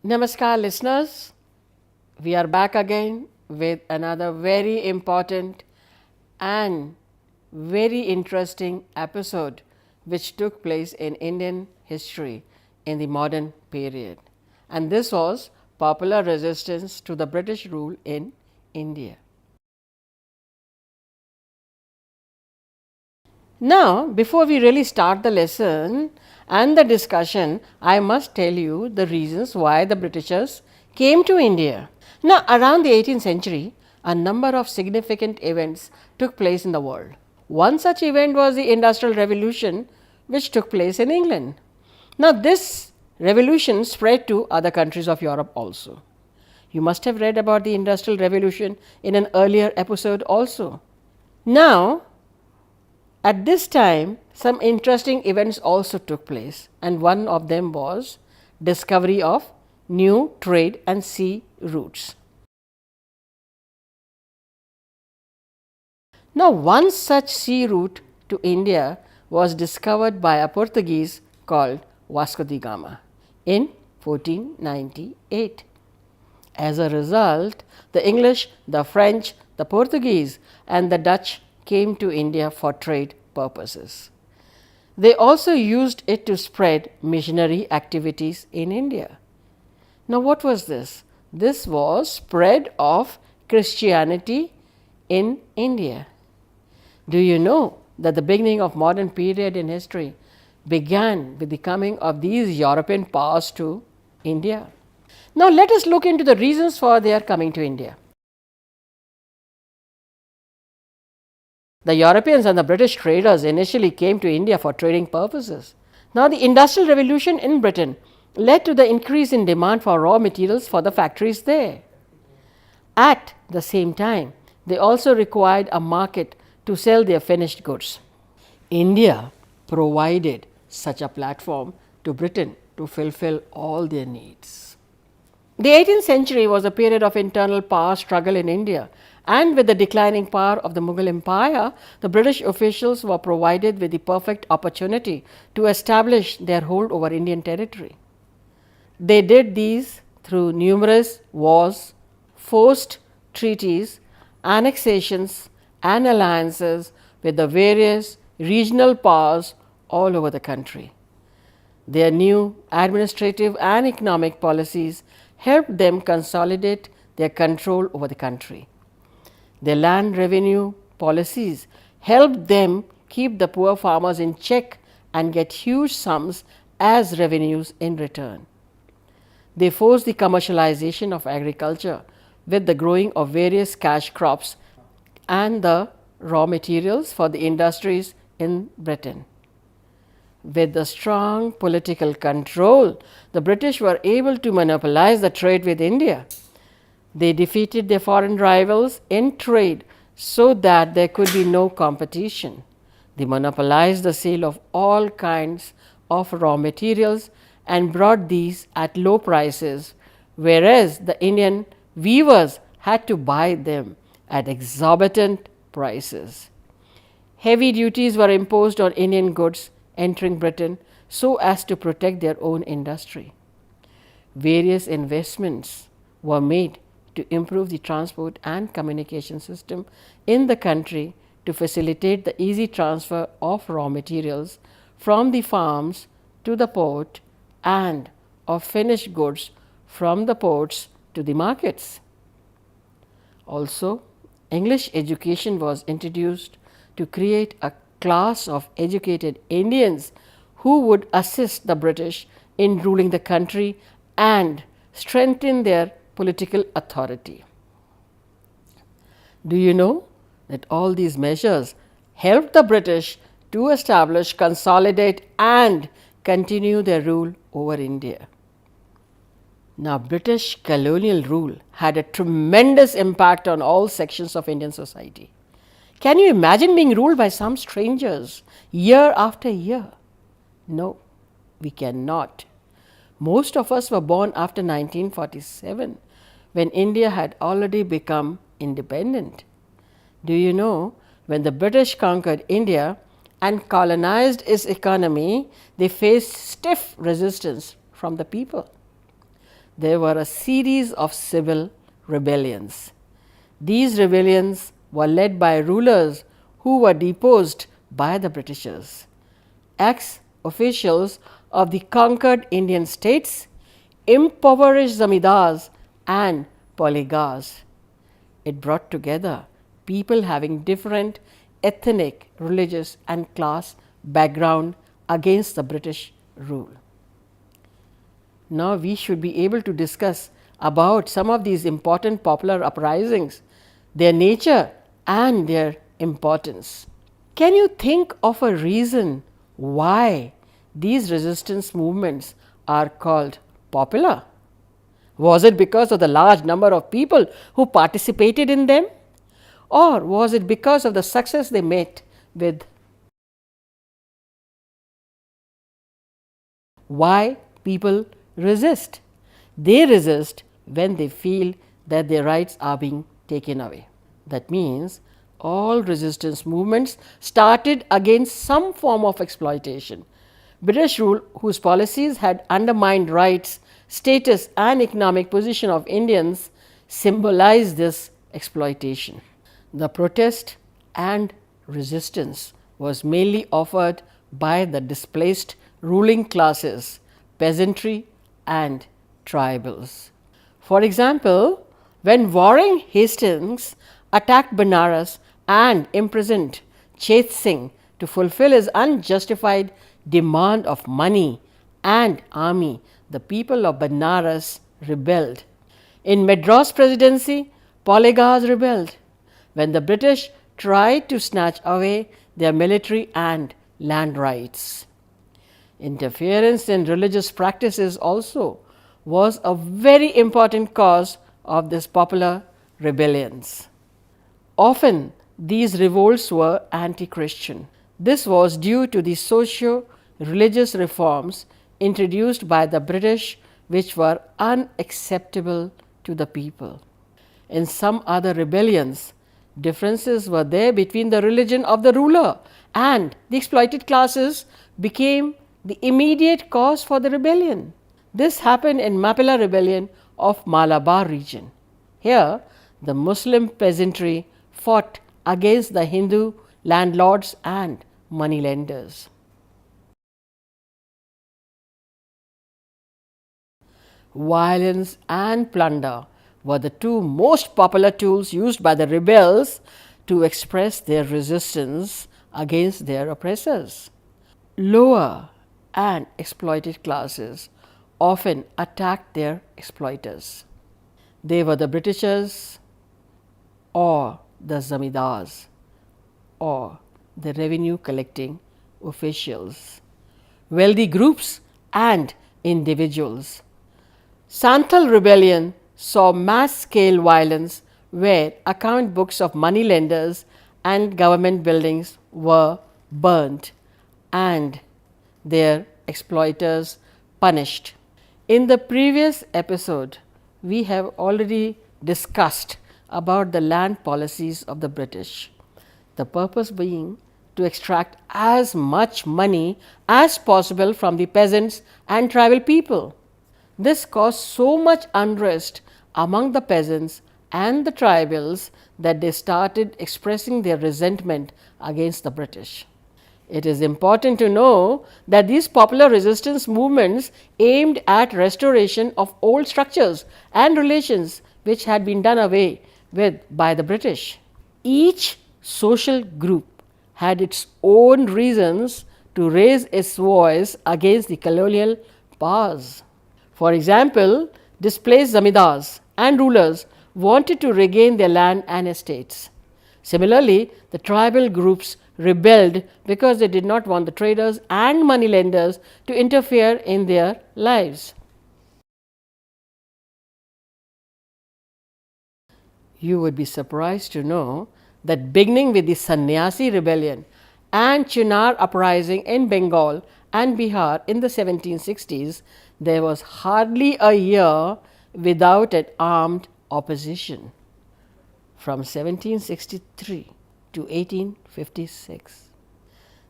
Namaskar, listeners. We are back again with another very important and very interesting episode which took place in Indian history in the modern period. And this was popular resistance to the British rule in India. Now, before we really start the lesson and the discussion, I must tell you the reasons why the Britishers came to India. Now, around the 18th century, a number of significant events took place in the world. One such event was the Industrial Revolution, which took place in England. Now, this revolution spread to other countries of Europe also. You must have read about the Industrial Revolution in an earlier episode also. Now, at this time, some interesting events also took place, and one of them was discovery of new trade and sea routes. Now, one such sea route to India was discovered by a Portuguese called Vasco da Gama in 1498. As a result, the English, the French, the Portuguese, and the Dutch came to India for trade purposes. They also used it to spread missionary activities in India. Now, what was this? This was spread of Christianity in India. Do you know that the beginning of modern period in history began with the coming of these European powers to India? Now, let us look into the reasons for their coming to India. The Europeans and the British traders initially came to India for trading purposes. Now, the Industrial Revolution in Britain led to the increase in demand for raw materials for the factories there. At the same time, they also required a market to sell their finished goods. India provided such a platform to Britain to fulfill all their needs. The 18th century was a period of internal power struggle in India, and with the declining power of the Mughal Empire, the British officials were provided with the perfect opportunity to establish their hold over Indian territory. They did these through numerous wars, forced treaties, annexations, and alliances with the various regional powers all over the country. Their new administrative and economic policies helped them consolidate their control over the country. Their land revenue policies helped them keep the poor farmers in check and get huge sums as revenues in return. They forced the commercialization of agriculture with the growing of various cash crops and the raw materials for the industries in Britain. With the strong political control, the British were able to monopolize the trade with India. They defeated their foreign rivals in trade so that there could be no competition. They monopolized the sale of all kinds of raw materials and brought these at low prices, whereas the Indian weavers had to buy them at exorbitant prices. Heavy duties were imposed on Indian goods entering Britain so as to protect their own industry. Various investments were made to improve the transport and communication system in the country to facilitate the easy transfer of raw materials from the farms to the port and of finished goods from the ports to the markets. Also, English education was introduced to create a class of educated Indians who would assist the British in ruling the country and strengthen their political authority. Do you know that all these measures helped the British to establish, consolidate, and continue their rule over India? Now, British colonial rule had a tremendous impact on all sections of Indian society. Can you imagine being ruled by some strangers year after year? No, we cannot. Most of us were born after 1947, when India had already become independent. Do you know, when the British conquered India and colonized its economy, they faced stiff resistance from the people. there were a series of civil rebellions. These rebellions were led by rulers who were deposed by the Britishers. Ex-officials of the conquered Indian states, impoverished zamindars and polygars. It brought together people having different ethnic, religious and class background against the British rule. Now we should be able to discuss about some of these important popular uprisings, their nature and their importance. Can you think of a reason why these resistance movements are called popular? Was it because of the large number of people who participated in them? Or was it because of the success they met with? Why people resist? They resist when they feel that their rights are being taken away. That means all resistance movements started against some form of exploitation. British rule, whose policies had undermined rights, status and economic position of Indians, symbolized this exploitation. The protest and resistance was mainly offered by the displaced ruling classes, peasantry and tribals. For example, when Warren Hastings attacked Benares and imprisoned Chet Singh to fulfill his unjustified demand of money and army, the people of Benares rebelled. In Madras Presidency, polygars rebelled when the British tried to snatch away their military and land rights. Interference in religious practices also was a very important cause of these popular rebellions. Often these revolts were anti-Christian. This was due to the socio-religious reforms introduced by the British, which were unacceptable to the people. In some other rebellions, differences were there between the religion of the ruler and the exploited classes became the immediate cause for the rebellion. This happened in Mappila rebellion of Malabar region. Here, the Muslim peasantry fought against the Hindu landlords and moneylenders. Violence and plunder were the two most popular tools used by the rebels to express their resistance against their oppressors. Lower and exploited classes often attacked their exploiters. They were the Britishers or the zamindars or the revenue collecting officials, wealthy groups and individuals. Santhal rebellion saw mass scale violence where account books of moneylenders and government buildings were burnt and their exploiters punished. In the previous episode, we have already discussed about the land policies of the British, the purpose being to extract as much money as possible from the peasants and tribal people. This caused so much unrest among the peasants and the tribals that they started expressing their resentment against the British. It is important to know that these popular resistance movements aimed at restoration of old structures and relations which had been done away with by the British. Each social group had its own reasons to raise its voice against the colonial powers. For example, displaced zamindars and rulers wanted to regain their land and estates. Similarly, the tribal groups rebelled because they did not want the traders and moneylenders to interfere in their lives. You would be surprised to know that beginning with the Sannyasi rebellion and Chunar uprising in Bengal and Bihar in the 1760s, there was hardly a year without an armed opposition. From 1763 to 1856,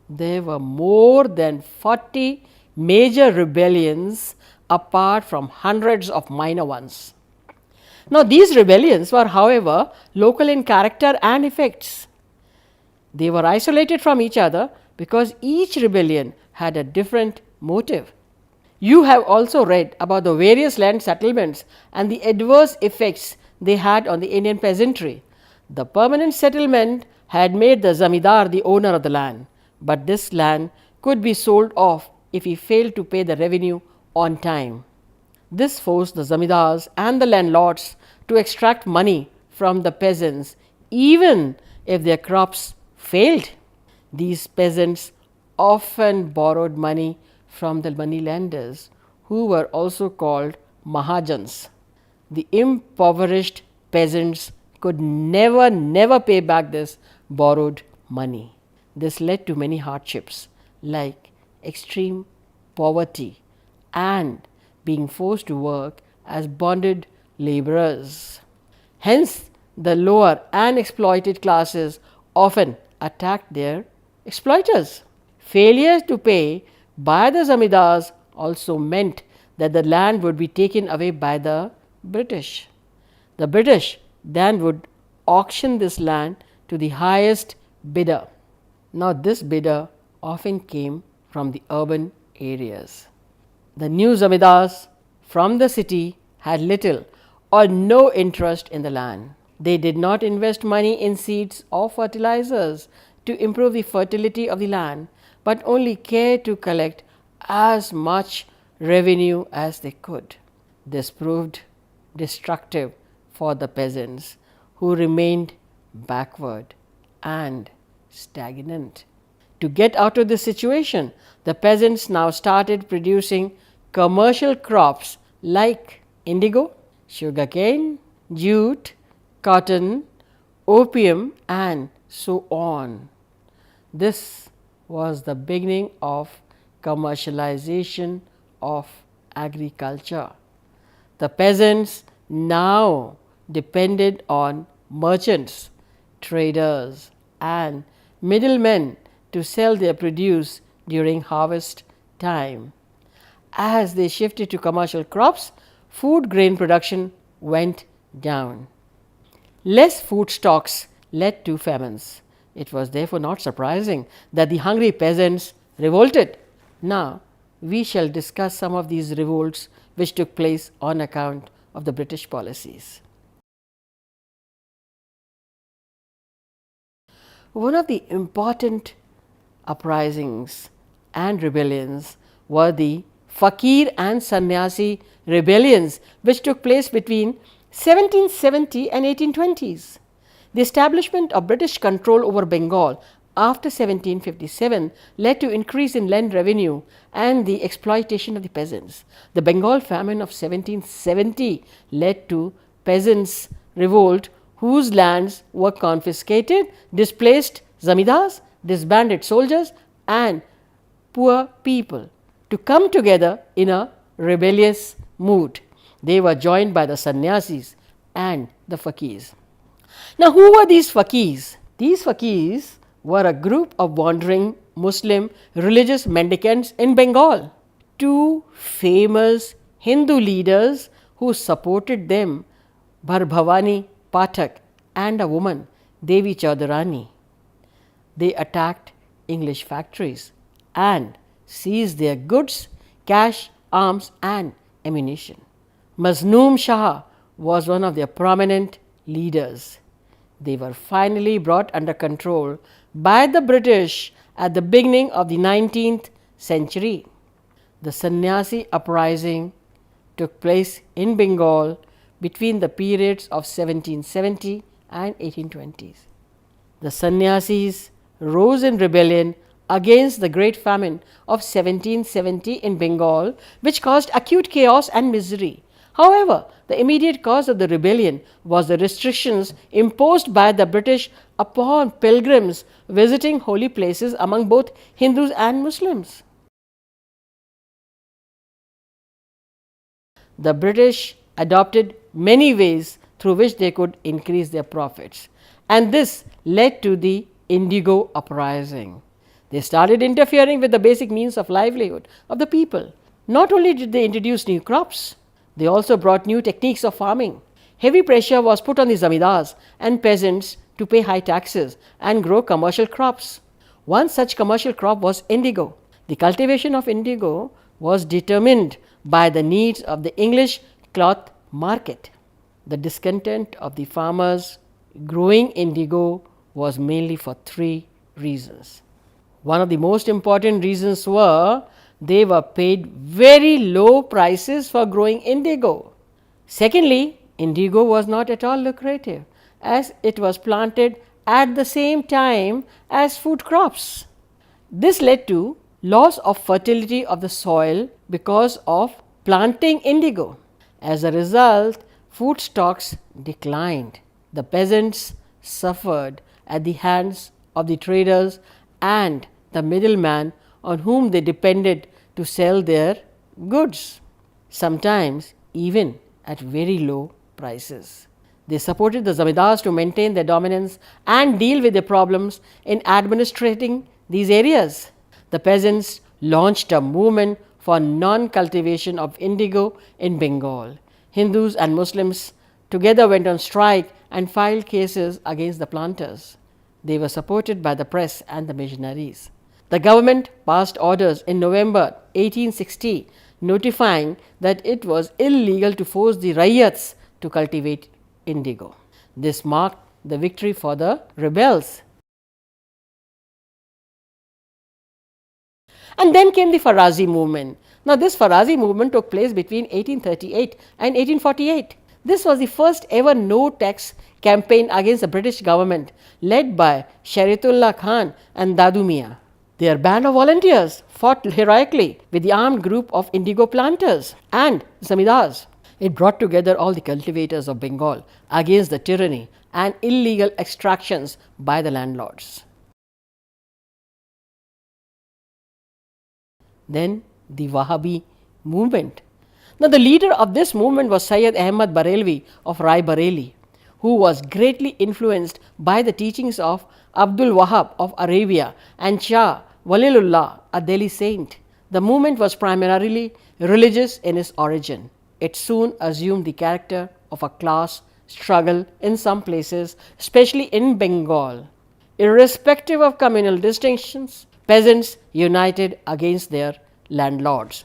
there were more than 40 major rebellions apart from hundreds of minor ones. Now, these rebellions were, however, local in character and effects. They were isolated from each other because each rebellion had a different motive. You have also read about the various land settlements and the adverse effects they had on the Indian peasantry. The permanent settlement had made the zamindar the owner of the land, but this land could be sold off if he failed to pay the revenue on time. This forced the zamindars and the landlords to extract money from the peasants even if their crops failed. These peasants often borrowed money from the moneylenders, who were also called mahajans. The impoverished peasants could never pay back this borrowed money. This led to many hardships like extreme poverty and being forced to work as bonded laborers. Hence, the lower and exploited classes often attacked their exploiters. Failure to pay by the zamindars also meant that the land would be taken away by the British. The British then would auction this land to the highest bidder. Now, this bidder often came from the urban areas. The new zamindars from the city had little or no interest in the land. They did not invest money in seeds or fertilizers to improve the fertility of the land, but only cared to collect as much revenue as they could. This proved destructive for the peasants, who remained backward and stagnant. To get out of this situation, the peasants now started producing commercial crops like indigo, sugarcane, jute, cotton, opium, and so on. This was the beginning of commercialization of agriculture. The peasants now depended on merchants, traders, and middlemen to sell their produce during harvest time. As they shifted to commercial crops, food grain production went down. Less food stocks led to famines. It was therefore not surprising that the hungry peasants revolted. Now, we shall discuss some of these revolts which took place on account of the British policies. One of the important uprisings and rebellions were the Fakir and Sannyasi rebellions, which took place between 1770 and 1820s. The establishment of British control over Bengal after 1757 led to increase in land revenue and the exploitation of the peasants. The Bengal famine of 1770 led to peasants' revolt whose lands were confiscated, displaced zamindars, disbanded soldiers, and poor people to come together in a rebellious mood. They were joined by the sannyasis and the fakirs. Now, who were these fakirs? These fakirs were a group of wandering Muslim religious mendicants in Bengal. Two famous Hindu leaders who supported them, Bharbhavani Pathak and a woman, Devi Chaudharani. They attacked English factories and seized their goods, cash, arms, and ammunition. Mazloom Shah was one of their prominent leaders. They were finally brought under control by the British at the beginning of the 19th century. The Sannyasi uprising took place in Bengal between the periods of 1770 and 1820s. The Sannyasis rose in rebellion against the great famine of 1770 in Bengal, which caused acute chaos and misery. However, the immediate cause of the rebellion was the restrictions imposed by the British upon pilgrims visiting holy places among both Hindus and Muslims. The British adopted many ways through which they could increase their profits, and this led to the Indigo uprising. They started interfering with the basic means of livelihood of the people. Not only did they introduce new crops, they also brought new techniques of farming. Heavy pressure was put on the zamindars and peasants to pay high taxes and grow commercial crops. One such commercial crop was indigo. The cultivation of indigo was determined by the needs of the English cloth market. The discontent of the farmers growing indigo was mainly for three reasons. One of the most important reasons were they were paid very low prices for growing indigo. Secondly, indigo was not at all lucrative as it was planted at the same time as food crops. This led to loss of fertility of the soil because of planting indigo. As a result, food stocks declined. The peasants suffered at the hands of the traders and the middleman on whom they depended to sell their goods, sometimes even at very low prices. They supported the zamindars to maintain their dominance and deal with the problems in administrating these areas. The peasants launched a movement for non-cultivation of indigo in Bengal. Hindus and Muslims together went on strike and filed cases against the planters. They were supported by the press and the missionaries. The government passed orders in November 1860 notifying that it was illegal to force the Rayats to cultivate indigo. This marked the victory for the rebels. And then came the Farazi movement. Now, this Farazi movement took place between 1838 and 1848. This was the first ever no tax campaign against the British government led by Sharitullah Khan and Dadu Mian. Their band of volunteers fought heroically with the armed group of indigo planters and zamindars. It brought together all the cultivators of Bengal against the tyranny and illegal extractions by the landlords. Then the Wahhabi movement. Now, the leader of this movement was Syed Ahmad Barelvi of Rai Bareli, who was greatly influenced by the teachings of Abdul Wahab of Arabia and Shah Waliullah, a Delhi saint. The movement was primarily religious in its origin. It soon assumed the character of a class struggle in some places, especially in Bengal. Irrespective of communal distinctions, peasants united against their landlords.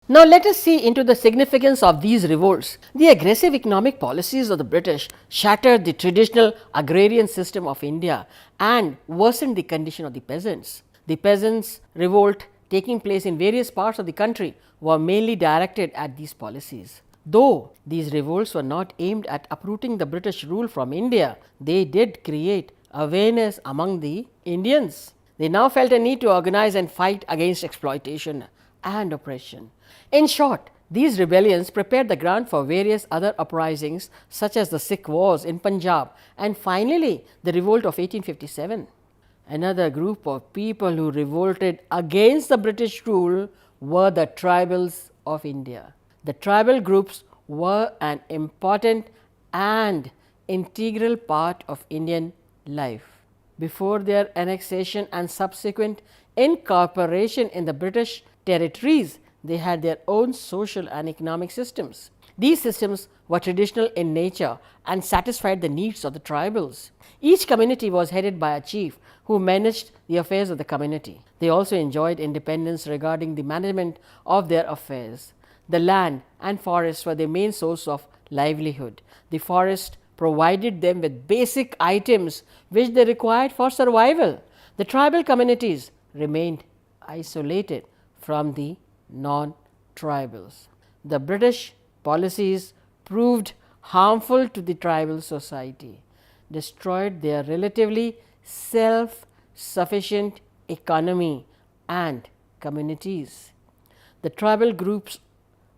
Now, let us see into the significance of these revolts. The aggressive economic policies of the British shattered the traditional agrarian system of India and worsened the condition of the peasants. The peasants' revolt taking place in various parts of the country were mainly directed at these policies. Though these revolts were not aimed at uprooting the British rule from India, they did create awareness among the Indians. They now felt a need to organize and fight against exploitation and oppression. In short, these rebellions prepared the ground for various other uprisings such as the Sikh Wars in Punjab and finally the revolt of 1857. Another group of people who revolted against the British rule were the tribals of India. The tribal groups were an important and integral part of Indian life. Before their annexation and subsequent incorporation in the British territories, they had their own social and economic systems. These systems were traditional in nature and satisfied the needs of the tribals. Each community was headed by a chief who managed the affairs of the community. They also enjoyed independence regarding the management of their affairs. The land and forests were their main source of livelihood. The forest provided them with basic items which they required for survival. The tribal communities remained isolated from the non-tribals. The British policies proved harmful to the tribal society, destroyed their relatively self-sufficient economy and communities. The tribal groups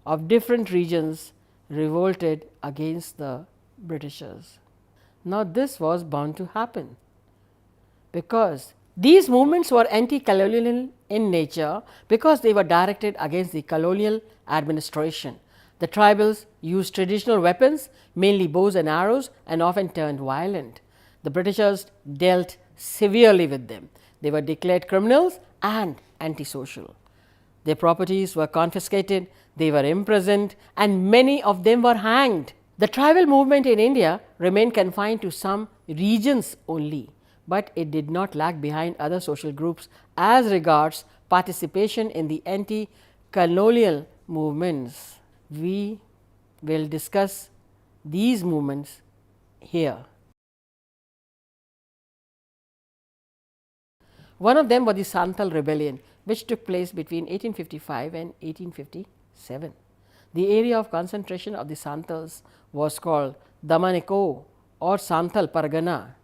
of different regions revolted against the Britishers. Now, this was bound to happen because these movements were anti-colonial in nature because they were directed against the colonial administration. The tribals used traditional weapons, mainly bows and arrows, and often turned violent. The Britishers dealt severely with them. They were declared criminals and antisocial. Their properties were confiscated, they were imprisoned, and many of them were hanged. The tribal movement in India remained confined to some regions only, but it did not lag behind other social groups as regards participation in the anti colonial movements. We will discuss these movements here. One of them was the Santhal rebellion, which took place between 1855 and 1857. The area of concentration of the Santhals was called Damaneko or Santhal Pargana.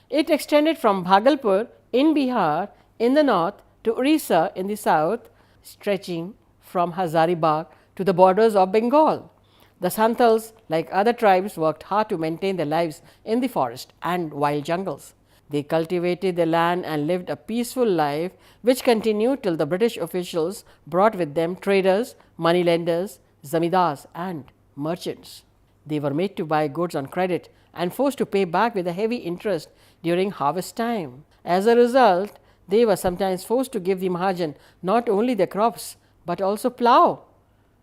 It extended from Bhagalpur in Bihar in the north to Orissa in the south, stretching from Hazaribagh to the borders of Bengal. The Santhals, like other tribes, worked hard to maintain their lives in the forest and wild jungles. They cultivated the land and lived a peaceful life, which continued till the British officials brought with them traders, moneylenders, zamindars, and merchants. They were made to buy goods on credit and forced to pay back with a heavy interest during harvest time. As a result, they were sometimes forced to give the Mahajan not only their crops but also plough,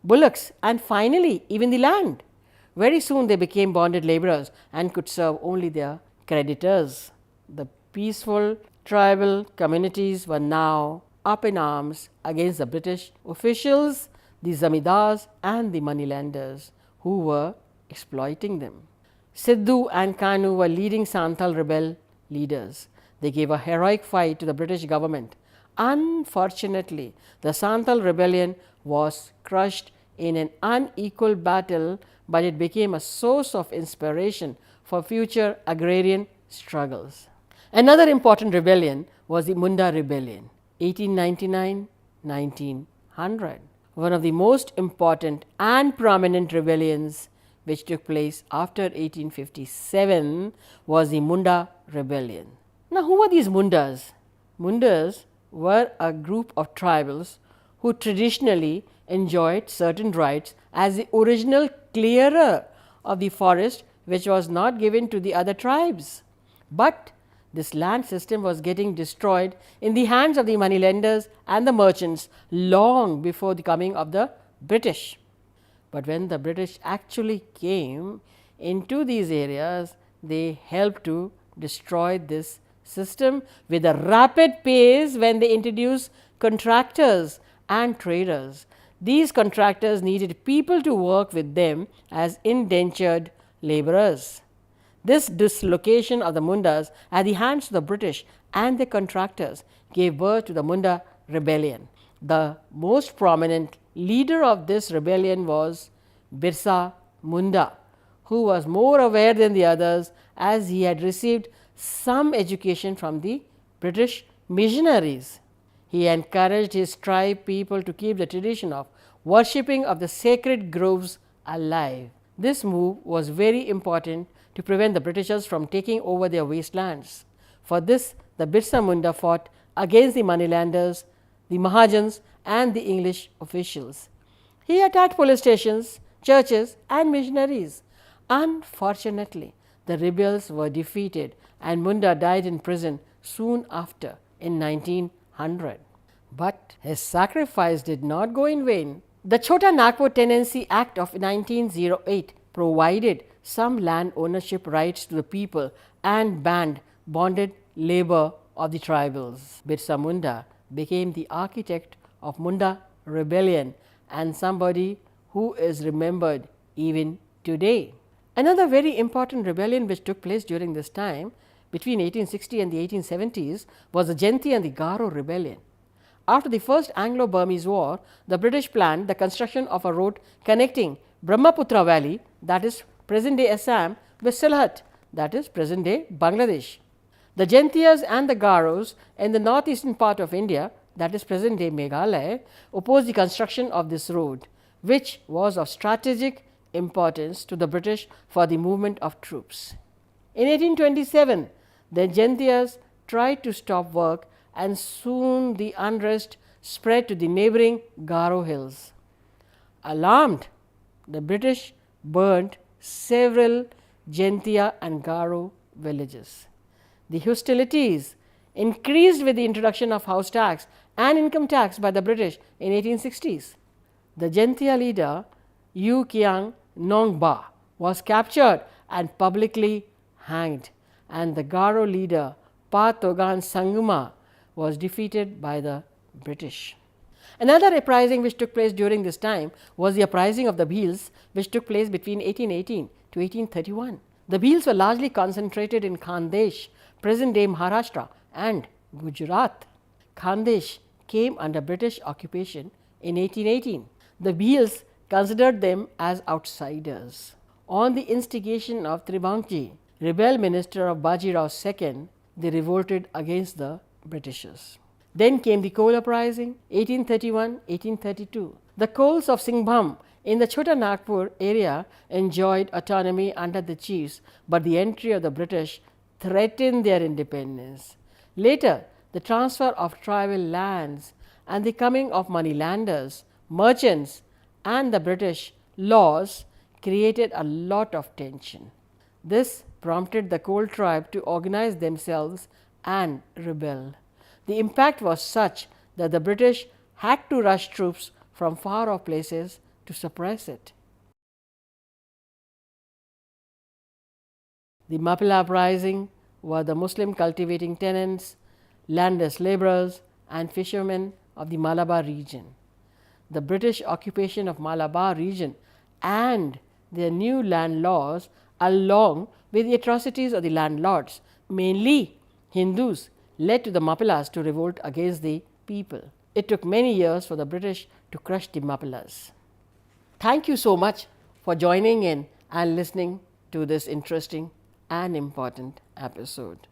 bullocks, and finally even the land. Very soon they became bonded labourers and could serve only their creditors. The peaceful tribal communities were now up in arms against the British officials, the zamindars, and the moneylenders who were exploiting them. Sidhu and Kanu were leading Santhal rebel leaders. They gave a heroic fight to the British government. Unfortunately, the Santhal rebellion was crushed in an unequal battle, but it became a source of inspiration for future agrarian struggles. Another important rebellion was the Munda rebellion, 1899-1900. One of the most important and prominent rebellions which took place after 1857 was the Munda rebellion. Now, who were these Mundas? Mundas were a group of tribals who traditionally enjoyed certain rights as the original clearer of the forest, which was not given to the other tribes. But this land system was getting destroyed in the hands of the moneylenders and the merchants long before the coming of the British. But when the British actually came into these areas, they helped to destroy this system with a rapid pace when they introduced contractors and traders. These contractors needed people to work with them as indentured labourers. This dislocation of the Mundas at the hands of the British and the contractors gave birth to the Munda rebellion. The most prominent leader of this rebellion was Birsa Munda, who was more aware than the others as he had received some education from the British missionaries. He encouraged his tribe people to keep the tradition of worshipping of the sacred groves alive. This move was very important to prevent the Britishers from taking over their wastelands. For this, the Birsa Munda fought against the moneylenders, the Mahajans, and the English officials. He attacked police stations, churches, and missionaries. Unfortunately, the rebels were defeated and Munda died in prison soon after in 1900. But his sacrifice did not go in vain. The Chota Nagpur Tenancy Act of 1908 provided some land ownership rights to the people and banned bonded labor of the tribals. Birsa Munda became the architect of Munda rebellion and somebody who is remembered even today. Another very important rebellion which took place during this time between 1860 and the 1870s was the Jaintia and the Garo rebellion. After the first Anglo-Burmese war, the British planned the construction of a road connecting Brahmaputra Valley, that is present day Assam, with Sylhet, that is present day Bangladesh. The Jaintias and the Garos in the northeastern part of India, that is present day Meghalaya, opposed the construction of this road, which was of strategic importance to the British for the movement of troops. In 1827, the Jaintias tried to stop work and soon the unrest spread to the neighbouring Garo hills. Alarmed, the British burnt several Jaintia and Garo villages. The hostilities increased with the introduction of house tax and income tax by the British in 1860s. The Jaintia leader Yu Kiang Nong Ba was captured and publicly hanged, and the Garo leader Pa Togan Sangma was defeated by the British. Another uprising which took place during this time was the uprising of the Bhils, which took place between 1818 to 1831. The Bhils were largely concentrated in Khandesh, present day Maharashtra, and Gujarat. Khandesh came under British occupation in 1818. The Bhils considered them as outsiders. On the instigation of Tribankji, rebel minister of Baji Rao II, they revolted against the Britishers. Then came the Coal Uprising, 1831-1832. The Coals of Singhbhum in the Chota Nagpur area enjoyed autonomy under the chiefs, but the entry of the British threatened their independence. Later, the transfer of tribal lands and the coming of moneylanders, merchants, and the British laws created a lot of tension. This prompted the Coal tribe to organize themselves and rebel. The impact was such that the British had to rush troops from far off places to suppress it. The Mappila uprising were the Muslim cultivating tenants, landless labourers, and fishermen of the Malabar region. The British occupation of Malabar region and their new land laws, along with the atrocities of the landlords, mainly Hindus, led to the Mappilas to revolt against the people. It took many years for the British to crush the Mappilas. Thank you so much for joining in and listening to this interesting and important episode.